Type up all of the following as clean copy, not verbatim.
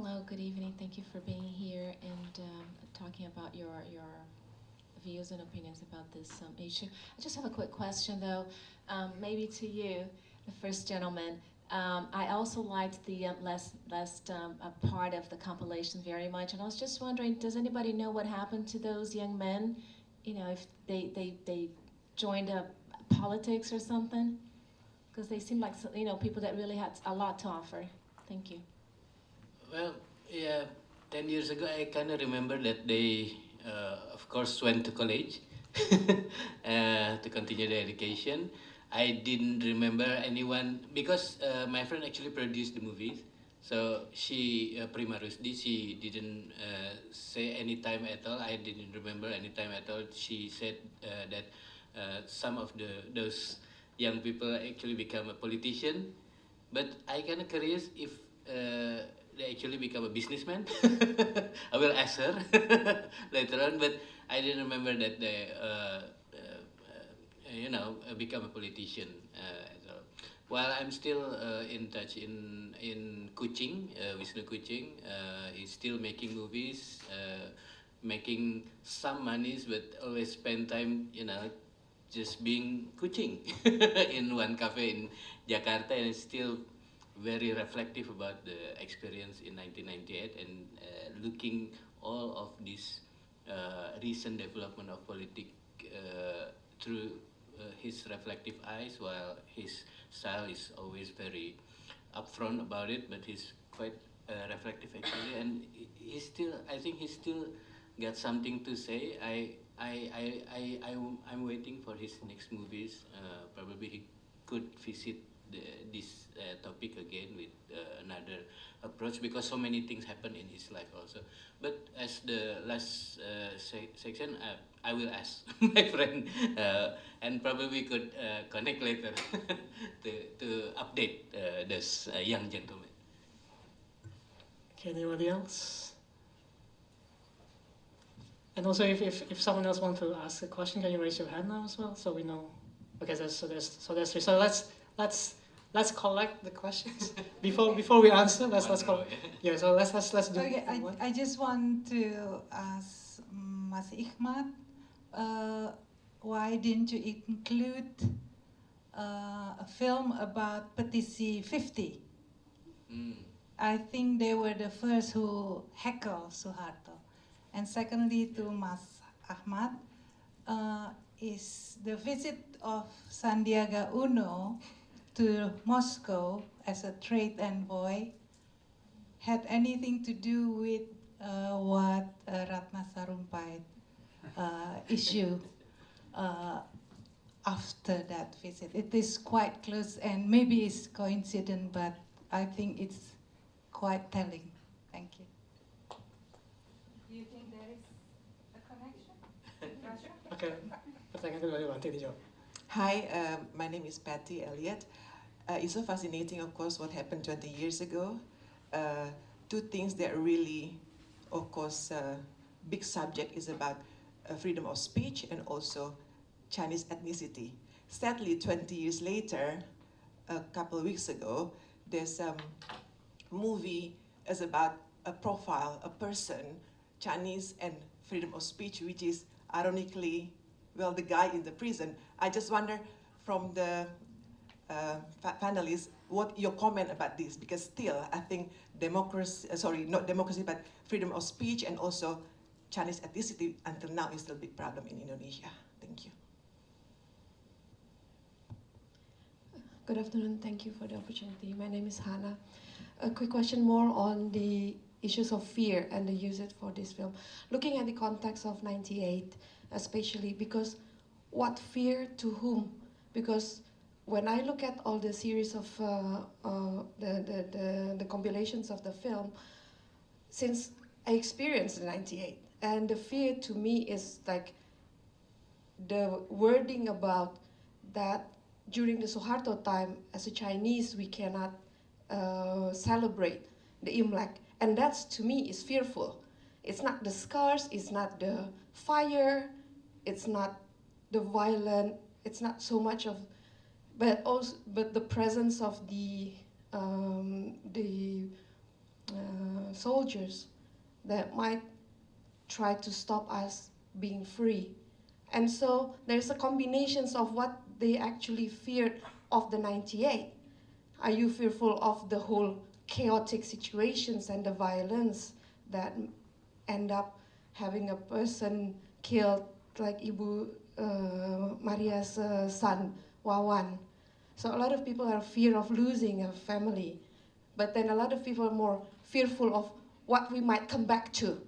Hello, good evening. Thank you for being here and talking about your views and opinions about this issue. I just have a quick question, though, maybe to you, the first gentleman. I also liked the last part of the compilation very much, and I was just wondering, does anybody know what happened to those young men? You know, if they joined politics or something? Because they seem like, you know, people that really had a lot to offer. Thank you. Well, yeah, 10 years ago, I kind of remember that they, of course, went to college to continue their education. I didn't remember anyone, because my friend actually produced the movies. So she, Prima Rusdi, she didn't say any time at all. I didn't remember any time at all. She said that some of those young people actually become a politician. But I kind of curious if they actually become a businessman. I will ask her later on, but I didn't remember that they, become a politician. So while I'm still in touch in Kuching, Wisnu Kuching, he's still making movies, making some monies, but always spend time, just being Kuching in one cafe in Jakarta, and still very reflective about the experience in 1998 and looking all of this recent development of politics through his reflective eyes, while his style is always very upfront about it, but he's quite reflective actually, and I think he still got something to say. I'm waiting for his next movies. Probably he could visit this topic again with another approach, because so many things happen in his life also. But as the last section, I will ask my friend, and probably we could connect later to update this young gentleman. Okay, anybody else? And also, if someone else wants to ask a question, can you raise your hand now as well, so we know? Okay, there's three. So let's collect the questions before we answer. Let's collect. Yeah, so let's do. Okay, I just want to ask Mas Hikmat, why didn't you include a film about Petisi 50? I think they were the first who heckled Suharto. And secondly, to Mas Ahmad, is the visit of Sandiaga Uno to Moscow as a trade envoy had anything to do with what Ratna Sarumpait issued after that visit? It is quite close, and maybe it's coincident, but I think it's quite telling. Thank you. Do you think there is a connection? Okay, pertanyaan kedua dijawab. Hi, my name is Patty Elliott. It's so fascinating, of course, what happened 20 years ago. Two things that really, of course, big subject is about freedom of speech and also Chinese ethnicity. Sadly, 20 years later, a couple of weeks ago, there's a movie is about a profile, a person, Chinese and freedom of speech, which is ironically, well, the guy in the prison. I just wonder from the panelists, what your comment about this? Because still, I think democracy, not democracy, but freedom of speech and also Chinese ethnicity until now is still a big problem in Indonesia. Thank you. Good afternoon, thank you for the opportunity. My name is Hannah. A quick question more on the issues of fear and the usage for this film. Looking at the context of 98, especially because what fear to whom? Because when I look at all the series of the compilations of the film, since I experienced 98, and the fear to me is like the wording about that during the Suharto time, as a Chinese, we cannot celebrate the Imlek. And that's, to me, is fearful. It's not the scars, it's not the fire, it's not the violent, it's not so much of, but the presence of the soldiers that might try to stop us being free. And so there's a combination of what they actually feared of the 98. Are you fearful of the whole chaotic situations and the violence that end up having a person killed, like Ibu Maria's son, Wawan? So a lot of people are fear of losing a family, but then a lot of people are more fearful of what we might come back to,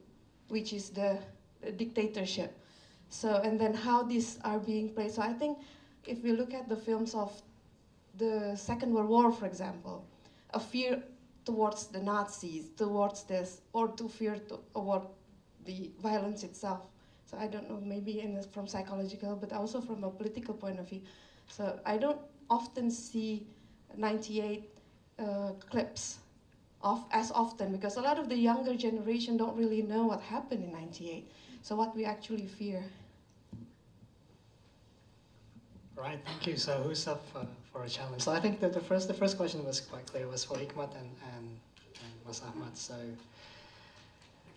which is the dictatorship. So, and then how these are being played. So I think if we look at the films of the Second World War, for example, a fear towards the Nazis, towards this, or to fear toward the violence itself. So I don't know, maybe from psychological, but also from a political point of view. So I don't often see 98 clips as often, because a lot of the younger generation don't really know what happened in 98. So what we actually fear. Right, thank you. So who's up for a challenge? So I think that the first question was quite clear, was for Hikmat and was Ahmad. So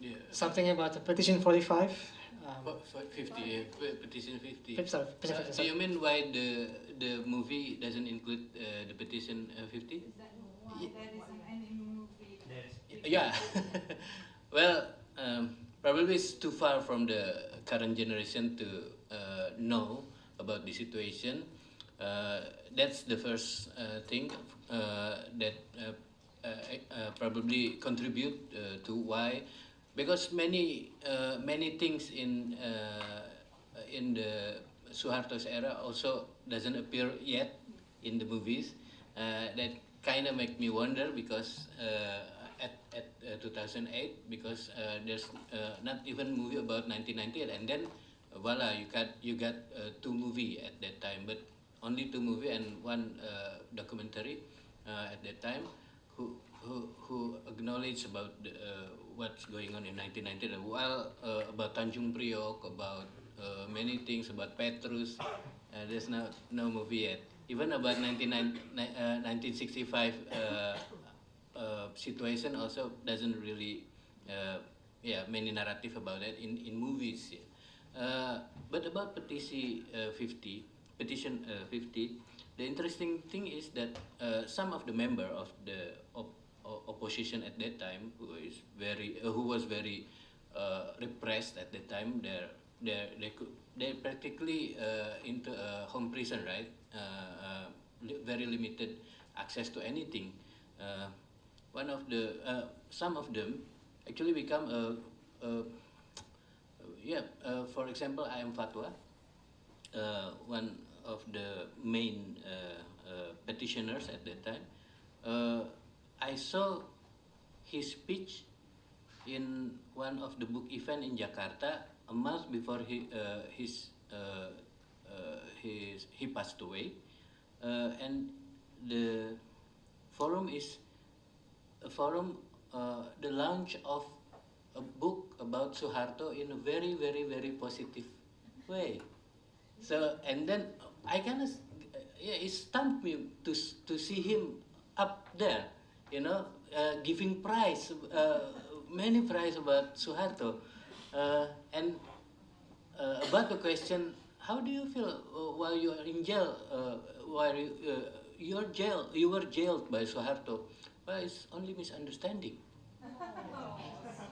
Yeah. something about the petition 45. 50, petition 50. Sorry, petition 50, Do sorry. you mean why the movie doesn't include the petition 50? Yeah. Well, probably it's too far from the current generation to know about the situation. That's the first thing that probably contribute to why, because many things in the Suharto's era also doesn't appear yet in the movies. That kind of make me wonder, because at 2008, because there's not even movie about 1998, and then voila, you got 2 movie at that time, but only 2 movie and 1 documentary at that time, who acknowledge about what's going on in 1998. While about Tanjung Priok, about many things about Petrus, there's no movie yet. Even about 1965 situation also doesn't really many narrative about it in movies. But about petition 50, the interesting thing is that some of the member of the opposition at that time, who was very repressed at that time, they practically into a home prison, right? Very limited access to anything. Some of them actually become for example, I am Fatwa, one of the main petitioners at that time. I saw his speech in one of the book event in Jakarta a month before he passed away, and the forum is the launch of a book about Suharto in a very, very, very positive way. So, and then I kind of, it stumped me to see him up there, giving prize, many prize about Suharto, and about the question, how do you feel while you are in jail? While you were jailed by Suharto? Well, it's only misunderstanding.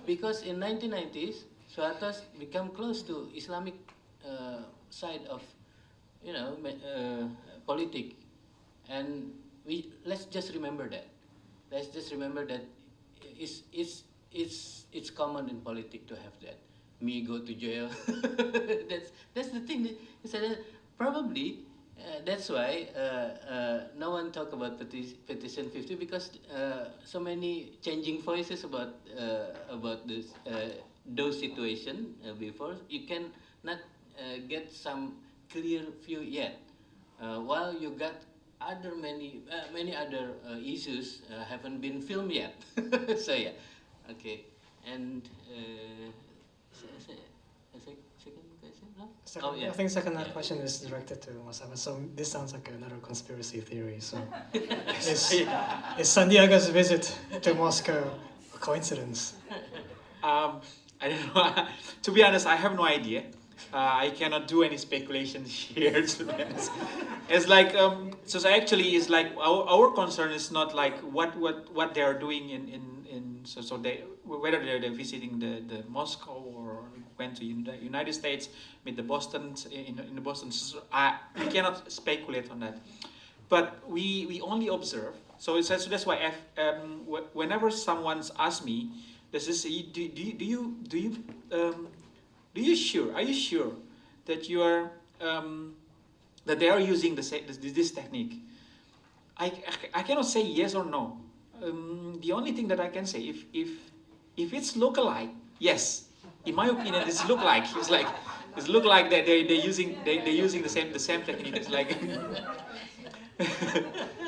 Because in 1990s, Suharto's become close to Islamic side of, politics, and let's just remember that. Let's just remember that it's common in politics to have that. Me go to jail. that's the thing. Probably that's why no one talk about petition 50, because so many changing voices about this those situation before. You can not get some clear view yet. While you got many other issues haven't been filmed yet. So yeah, okay, and. Second question? No? I think second question is directed to Mas Ahmad. So this sounds like another conspiracy theory. So is Sandiaga's visit to Moscow coincidence. I don't know. To be honest, I have no idea. I cannot do any speculation here. To be honest, it's like so actually, it's like our concern is not like what they are doing so they whether they're visiting the Moscow or went to United States with the Boston in the Boston. We cannot speculate on that, but we only observe. So it says so that's why whenever someone's asked me, this is are you sure that you are that they are using this technique? I cannot say yes or no. The only thing that I can say, if it's lookalike, yes. In my opinion, it's look like that they're using the same technique. It's like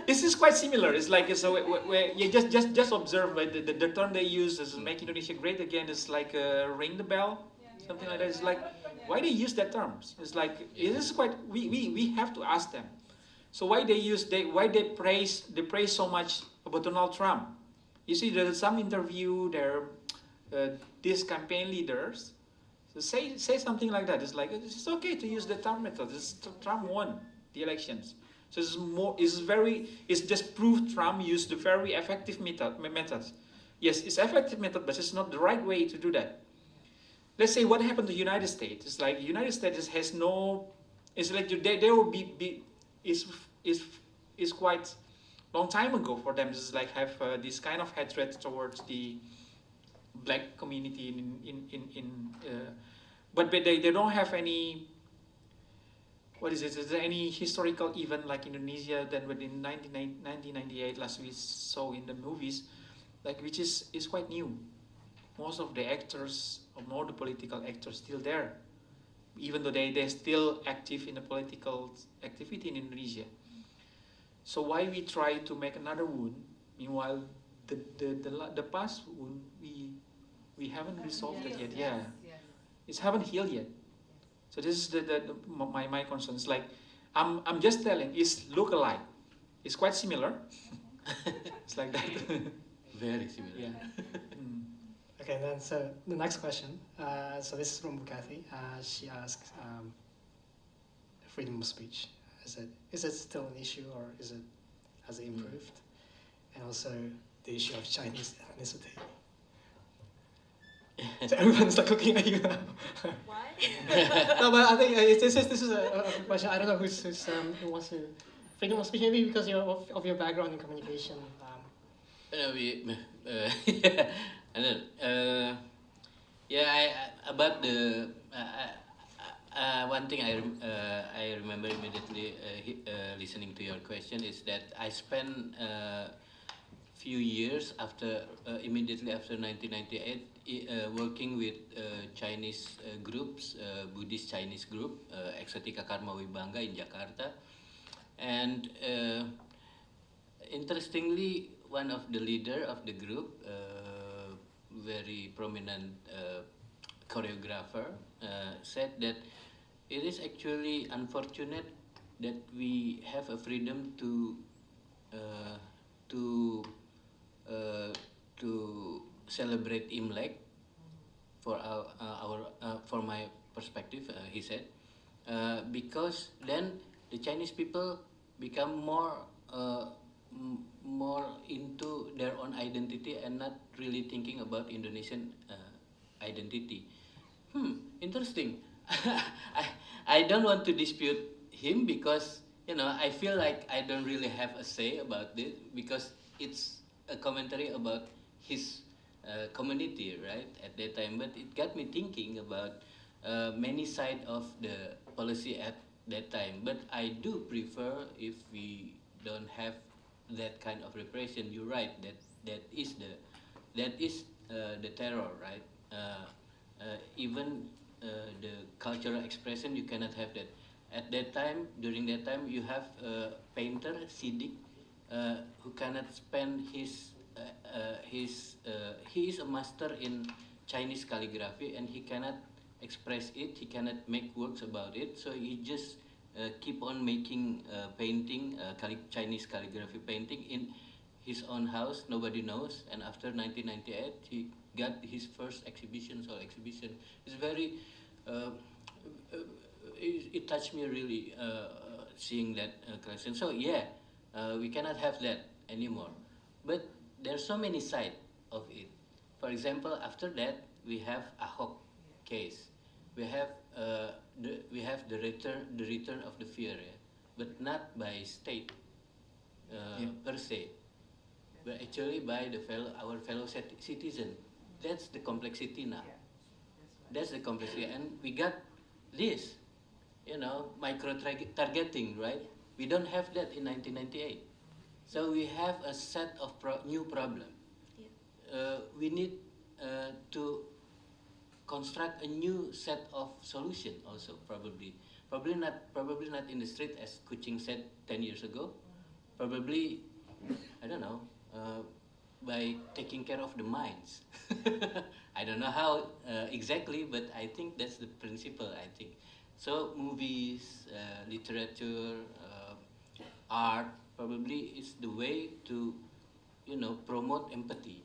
this is quite similar. It's like so where you just observe the term they use is make Indonesia great again. Is like ring the bell. Something like that. It's like, why they use that term? It's like it is quite. We have to ask them. So why they praise so much about Donald Trump? You see, there's some interview there. These campaign leaders so say something like that. It's like it's okay to use the Trump method. Trump won the elections. So it's just proof Trump used the very effective method. Yes, it's effective method, but it's not the right way to do that. Let's say what happened to the United States. It's like the United States has no. It's like they will be is quite long time ago for them. It's like have this kind of hatred towards the black community but they don't have any. What is it? Is there any historical event like Indonesia that within 1998 last we saw in the movies, like which is quite new. Most of the actors, or more the political actors, still there, even though they're still active in the political activity in Indonesia. So why we try to make another wound? Meanwhile, the past wound we haven't resolved it yet. Yeah, it haven't healed yet. So this is my concern. It's like I'm just telling. It's look-alike. It's quite similar. It's like that. Very similar. Yeah. Okay, then so the next question. So this is from Bukati. She asks, freedom of speech. Is it still an issue, or has it improved? And also the issue of Chinese ethnicity. So everyone's like looking at you now. Why? No, but I think this is a question. I don't know who wants to. Freedom of speech, maybe because of your background in communication. About the one thing I remember immediately listening to your question is that I spent few years immediately after 1998 working with Chinese groups, Buddhist Chinese group, Exotica Karma Wibangga in Jakarta, and interestingly, one of the leader of the group, very prominent choreographer, said that it is actually unfortunate that we have a freedom to celebrate Imlek for for my perspective, he said, because then the Chinese people become more into their own identity and not really thinking about Indonesian identity. Interesting. I don't want to dispute him because I feel like I don't really have a say about this because it's a commentary about his community, right, at that time. But it got me thinking about many sides of the policy at that time. But I do prefer if we don't have that kind of repression. You're right. That is the terror, right? Even the cultural expression, you cannot have that. At that time, during that time, you have a painter, Siddiq, who cannot spend he is a master in Chinese calligraphy, and he cannot express it. He cannot make works about it. So he just keep on making painting, Chinese calligraphy painting his own house, nobody knows, and after 1998 he got his first exhibition, sole exhibition. It's very, it touched me really seeing that collection. So yeah, we cannot have that anymore. But there's so many sides of it. For example, after that we have Ahok case. We have the return of the fear, yeah? But not by state per se, but actually by our fellow citizen. That's the complexity now. That's the complexity, and we got this, micro targeting, right? We don't have that in 1998, so we have a set of new problem. We need to construct a new set of solution also, probably not in the street as Kuching said 10 years ago. Probably, I don't know, by taking care of the minds. I don't know how exactly, but I think that's the principle, I think. So movies, literature, art probably is the way to, promote empathy.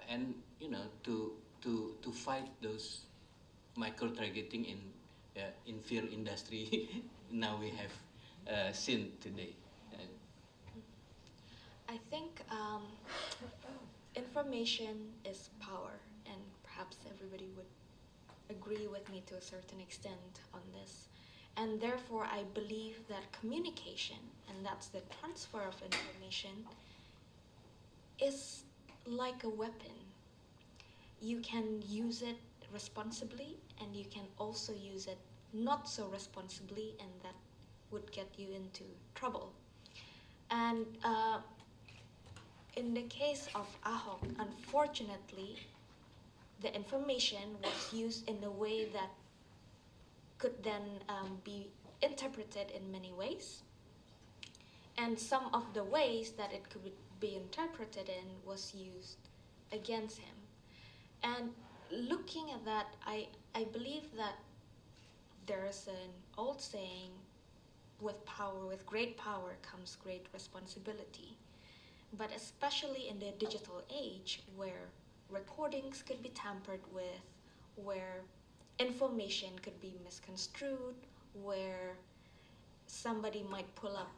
And to fight those micro targeting in film industry now we have seen today. I think information is power, and perhaps everybody would agree with me to a certain extent on this. And therefore, I believe that communication, and that's the transfer of information, is like a weapon. You can use it responsibly, and you can also use it not so responsibly, and that would get you into trouble. And in the case of Ahok, unfortunately, the information was used in a way that could then be interpreted in many ways. And some of the ways that it could be interpreted in was used against him. And looking at that, I believe that there's an old saying, with great power comes great responsibility. But especially in the digital age, where recordings could be tampered with, where information could be misconstrued, where somebody might pull up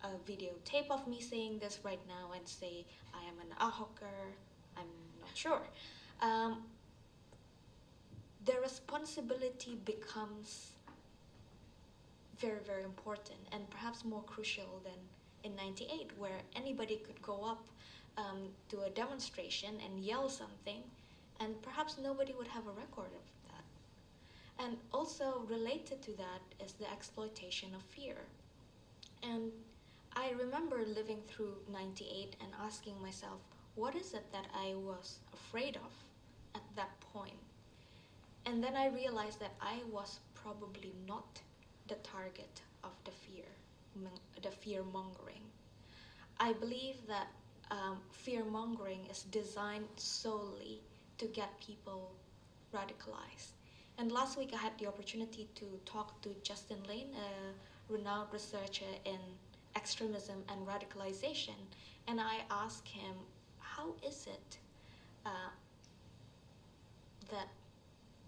a videotape of me saying this right now and say, I am an Ahoker, I'm not sure. The responsibility becomes very, very important, and perhaps more crucial than in 98, where anybody could go up to a demonstration and yell something, and perhaps nobody would have a record of that. And also related to that is the exploitation of fear. And I remember living through 98 and asking myself, what is it that I was afraid of at that point? And then I realized that I was probably not the target of the fear-mongering. I believe that fear-mongering is designed solely to get people radicalized. And last week I had the opportunity to talk to Justin Lane, a renowned researcher in extremism and radicalization, and I asked him, how is it that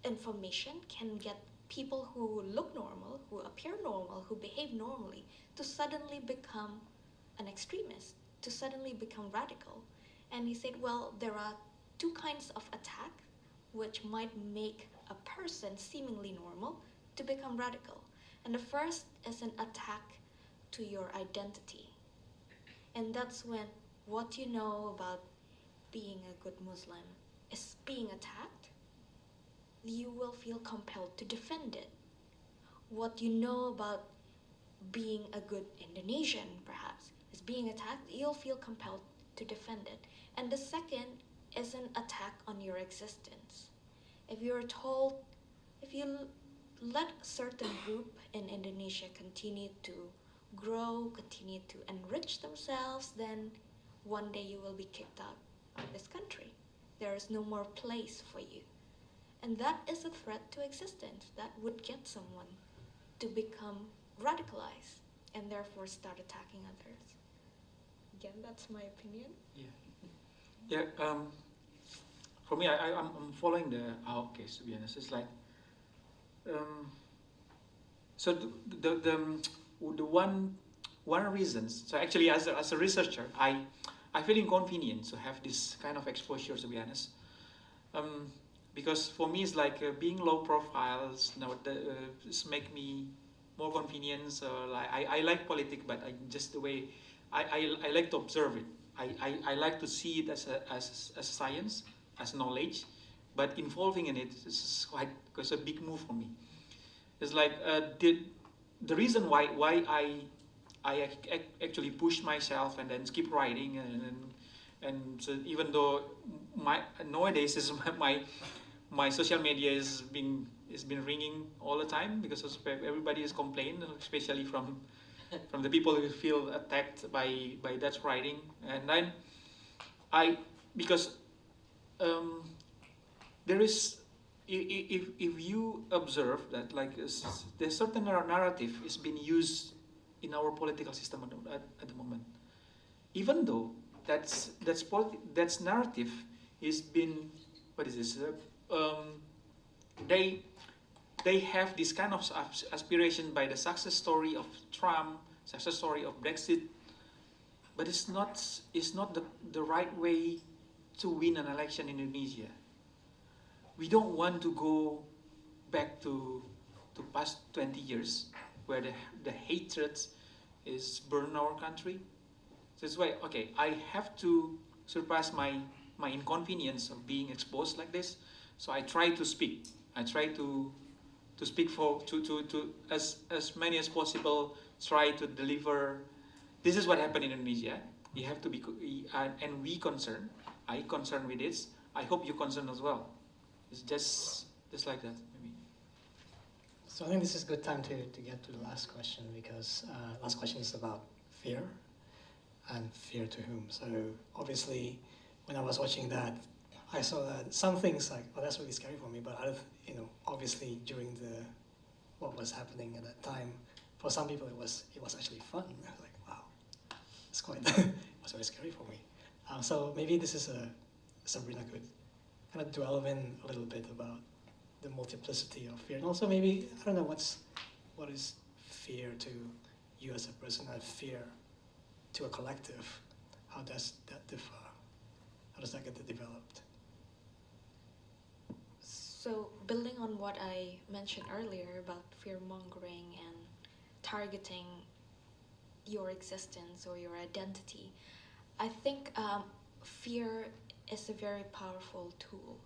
information can get people who look normal, who appear normal, who behave normally, to suddenly become an extremist, to suddenly become radical? And he said, well, there are two kinds of attack which might make a person seemingly normal to become radical. And the first is an attack to your identity. And that's when what you know about being a good Muslim is being attacked, you will feel compelled to defend it. What you know about being a good Indonesian, perhaps, is being attacked, you'll feel compelled to defend it. And the second is an attack on your existence. If you're told, if you let a certain group in Indonesia continue to grow, continue to enrich themselves, then one day you will be kicked out of this country. There is no more place for you. And that is a threat to existence. That would get someone to become radicalized and therefore start attacking others. again, that's my opinion. Yeah. For me, I'm following the Ahok case, to be honest. It's like, so the one reason. So actually, as a researcher, I feel inconvenient to have this kind of exposure, to be honest. Because for me, it's like being low profile. Just make me more convenient. Like I like politics, but just the way I like to observe it. I like to see it as science, as knowledge, but involving in it is quite a big move for me. It's like the reason why I actually push myself and then keep writing and so even though nowadays is my social media is been ringing all the time because everybody is complaining, especially from the people who feel attacked by that writing. And then because there is, if you observe that like there's certain narrative is being used in our political system at the moment, even though that's narrative is been, what is this? They have this kind of aspiration by the success story of Trump, success story of Brexit, but it's not the right way to win an election in Indonesia. We don't want to go back to past 20 years where the hatred is burn our country. So that's why, okay, I have to surpass my inconvenience of being exposed like this. So I try to speak. I try to speak to as many as possible. Try to deliver. This is what happened in Indonesia. You have to be, and we concerned. I concerned with this. I hope you concerned as well. It's just like that, maybe. So I think this is a good time to get to the last question, because last question is about fear, and fear to whom. So obviously, when I was watching that, I saw that some things like, oh, that's really scary for me. But obviously during what was happening at that time, for some people it was actually fun. I was like, wow, it's quite it was very scary for me. So maybe this is Sabrina could kind of delve in a little bit about the multiplicity of fear, and also maybe, I don't know, what is fear to you as a person, and fear to a collective? How does that differ? How does that get developed? So building on what I mentioned earlier about fear-mongering and targeting your existence or your identity, I think fear is a very powerful tool,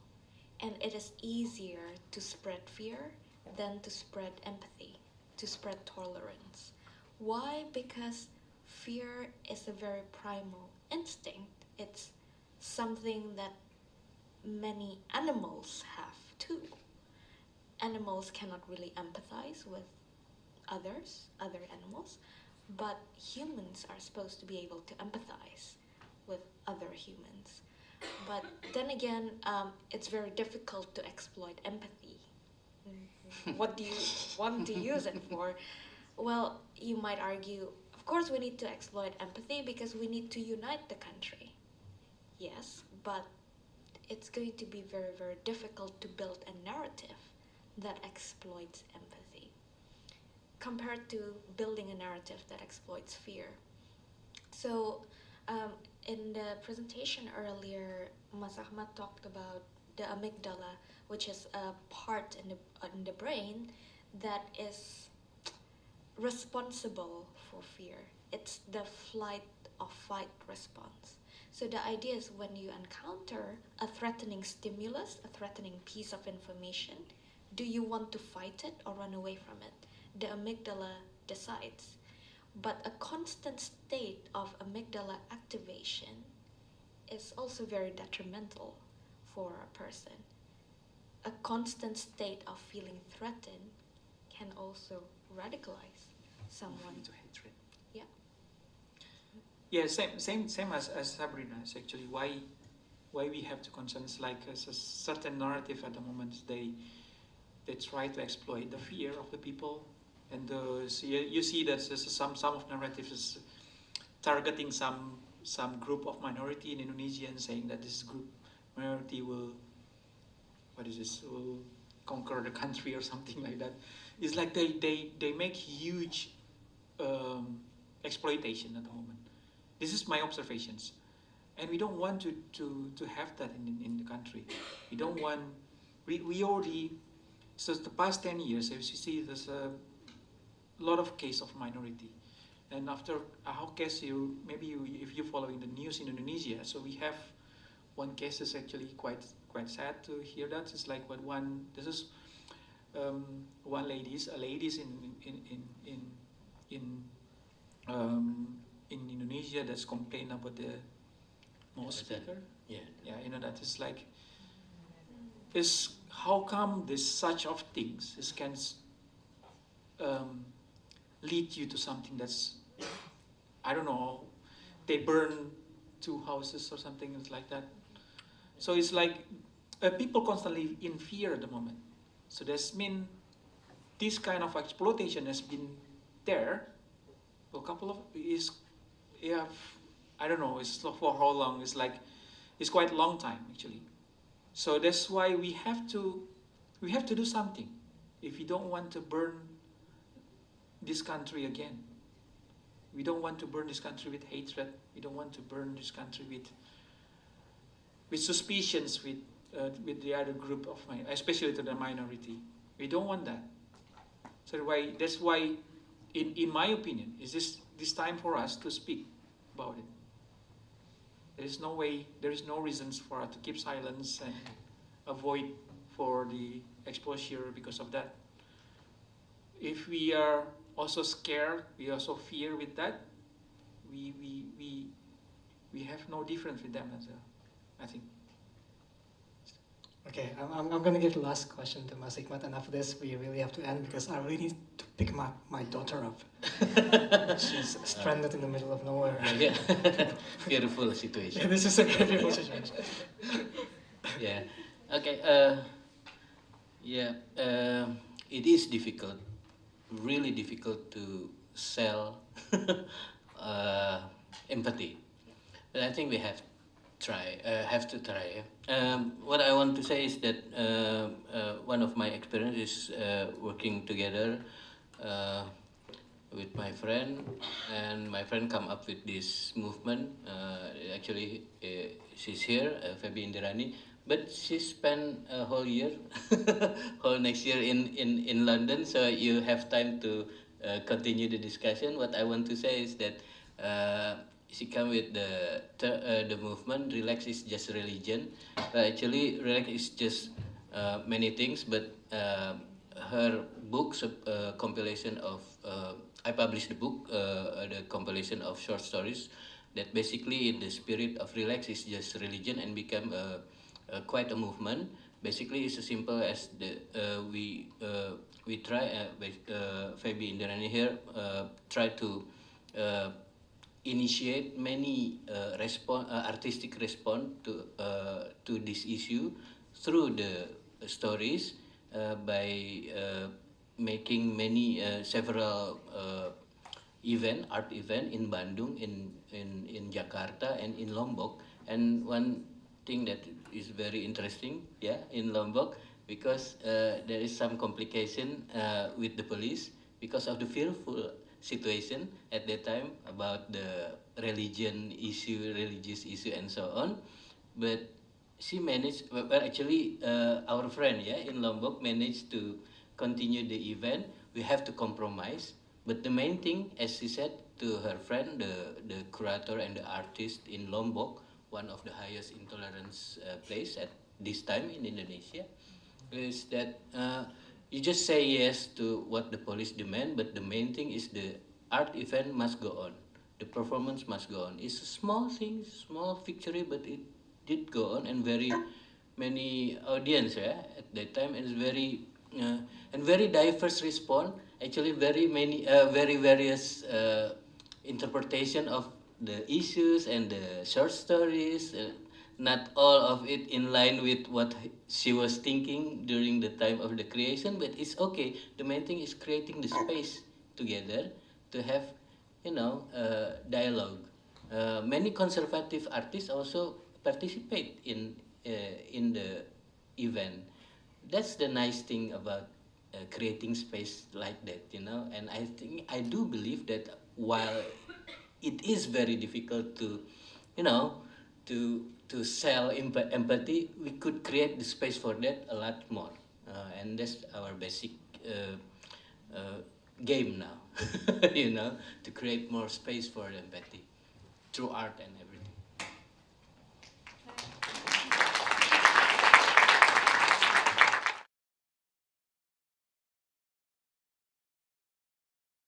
and it is easier to spread fear than to spread empathy, to spread tolerance. Why? Because fear is a very primal instinct. It's something that many animals have too. Animals cannot really empathize with other animals, but humans are supposed to be able to empathize with other humans. But then again, it's very difficult to exploit empathy. What do you want to use it for? Well, you might argue, of course we need to exploit empathy because we need to unite the country. Yes, but it's going to be very, very difficult to build a narrative that exploits empathy compared to building a narrative that exploits fear. So in the presentation earlier, Mas Ahmad talked about the amygdala, which is a part in the brain that is responsible for fear. It's the flight or fight response. So the idea is when you encounter a threatening stimulus, a threatening piece of information, do you want to fight it or run away from it? The amygdala decides. But a constant state of amygdala activation is also very detrimental for a person. A constant state of feeling threatened can also radicalize someone. To hatred. Yeah. Yeah, same as Sabrina. It's actually why we have to concern. It's like a certain narrative at the moment. They try to exploit the fear of the people, and so you see that some of narratives is targeting some some group of minority in Indonesia and saying that this group minority will, what is this, will conquer the country or something like that. It's like they make huge exploitation at the moment. This is my observations. And we don't want to have that in the country. We don't want, we already, so the past 10 years, as you see, there's a lot of case of minority. And after our case, if you're following the news in Indonesia, so we have one case is actually quite sad to hear that. It's like what one, this is one ladies in Indonesia that's complained about the mosque speaker. Yeah. Yeah, you know, that is like, is how come this such of things is can lead you to something that's, I don't know, they burn 2 houses or something like that. So it's like people constantly in fear at the moment. So that's mean this kind of exploitation has been there for a couple of is, yeah, I don't know, it's for how long. It's like it's quite a long time actually. So that's why we have to do something if we don't want to burn this country again. We don't want to burn this country with hatred. We don't want to burn this country with suspicions with the other group of especially to the minority. We don't want that. So that's why, in my opinion, is this time for us to speak about it. There is no way, there is no reasons for us to keep silence and avoid for the exposure because of that. If we are also scared, we also fear with that, we have no difference with them as well, I think. Okay, I'm going to give the last question to Mas Hikmat, and after this we really have to end because I really need to pick my daughter up. She's stranded in the middle of nowhere. Yeah. Beautiful situation. Yeah, this is a very beautiful situation. Yeah. Okay. Yeah. It is difficult, really difficult to sell empathy, but I think we have to try. What I want to say is that one of my experiences working together with my friend, and my friend come up with this movement. Actually, she's here, Febi Indirani, but she spent a whole year, whole next year in London. So you have time to continue the discussion. What I want to say is that she come with the movement. Relax is just religion. Actually, relax is just many things. But her books, compilation of. I published the book, the compilation of short stories that basically in the spirit of relax is just religion and become quite a movement. Basically, it's as simple as we try, Febi Indirani here, try to initiate many artistic response to this issue through the stories by making many several art event in Bandung, in Jakarta, and in Lombok. And one thing that is very interesting, yeah, in Lombok, because there is some complication with the police because of the fearful situation at that time about the religious issue, and so on. But she managed. Well, actually, our friend, yeah, in Lombok managed to continue the event. We have to compromise, but the main thing, as she said to her friend, the curator and the artist in Lombok, one of the highest intolerance place at this time in Indonesia, is that you just say yes to what the police demand, but the main thing is the art event must go on. The performance must go on. It's a small thing, small victory, but it did go on, and very many audience, yeah, at that time, and very diverse response. Actually, very many, very various interpretation of the issues and the short stories. Not all of it in line with what she was thinking during the time of the creation, but it's okay. The main thing is creating the space together to have, dialogue Many conservative artists also participate in the event. That's the nice thing about creating space like that, you know. And I do believe that while it is very difficult to, you know, to sell empathy, we could create the space for that a lot more. And that's our basic game now, you know, to create more space for empathy through art and